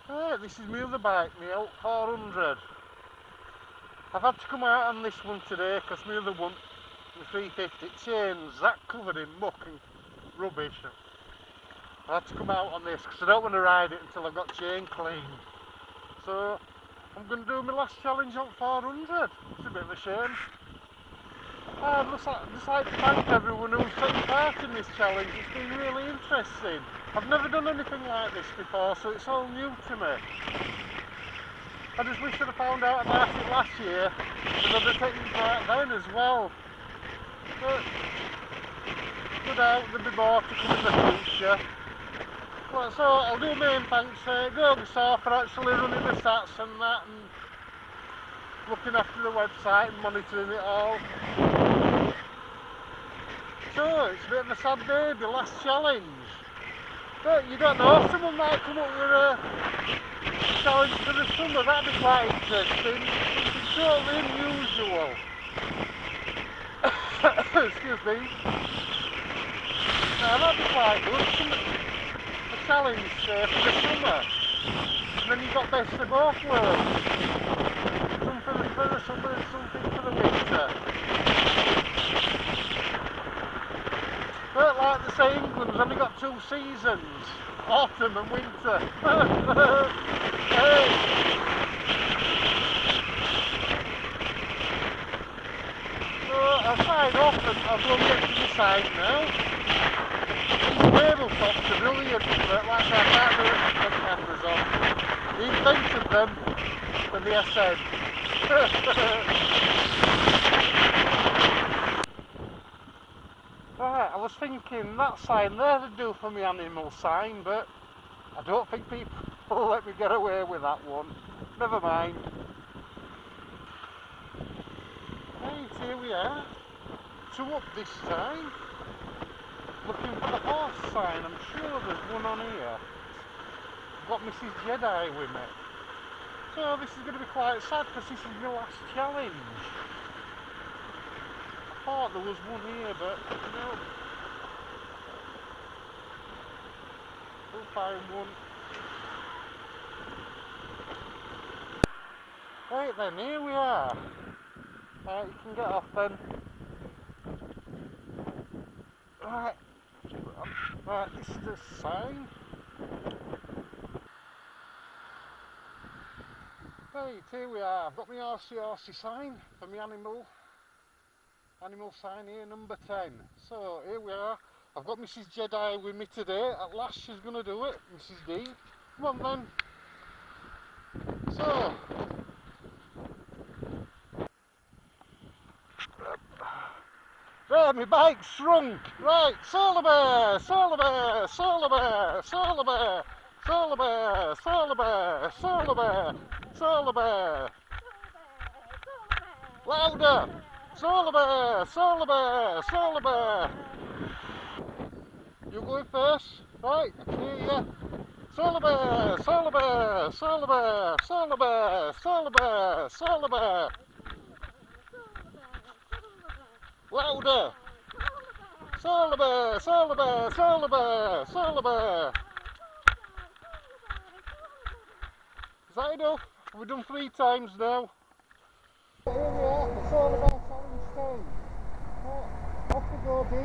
Hey, this is my other bike, my Elk 400. I've had to come out on this one today because my other one, the 350, chain's that covered in muck and rubbish. I had to come out on this because I don't want to ride it until I've got chain cleaned. So I'm going to do my last challenge on 400. It's a bit of a shame. I'd just like to thank everyone who's taken part in this challenge. It's been really interesting. I've never done anything like this before, so it's all new to me. I just wish I'd have found out about it last year, and I'd have taken part then as well. But no doubt there'll be more to come in the future. But, so I'll do main thanks to Gogosor for actually running the stats and that, and looking after the website and monitoring it all. So it's a bit of a sad day, the last challenge. But you don't know, someone might come up with a challenge for the summer, that'd be quite interesting. Something totally unusual. Excuse me. Now that'd be quite good. A challenge for the summer. And then you've got best of both worlds. Something for the summer and something for the winter. But like they say, England's only got 2 seasons, autumn and winter. Hey. So I'll sign off and I'll go get to the side now. These tabletops are brilliant, but like I can't do it with the cameras on. He invented them for the SN. Right, I was thinking that sign there would do for my animal sign, but I don't think people will let me get away with that one. Never mind. Right, here we are. 2 up this time. Looking for the horse sign. I'm sure there's one on here. I've got Mrs. Jedi with me. So this is going to be quite sad because this is my last challenge. I thought there was one here, but no. We'll find one. Right then, here we are. Right, you can get off then. Right, right, this is the sign. Right, here we are. I've got my horsey sign for my animal sign here, number 10. So here we are. I've got Mrs. Jedi with me today. At last she's going to do it, Mrs. D. Come on then. So there, my bike's shrunk. Right, Solar Bear, Solar Bear, Solar Bear, Solar Bear, Solar Bear, Solar Bear, Solar Bear, Solar Bear. Louder! Solar Bear, Solar Bear, Solar Bear. You going first? Right, I can hear you. Solar Bear, Solar Bear, Solar Bear, Solar Bear, Solar Bear, Solar Bear. Louder! Solar Bear, Solar Bear, Solar Bear, Solar Bear. Is that enough? We've done 3 times now. Here we are, the Solar Bear challenge time. Off we go, D.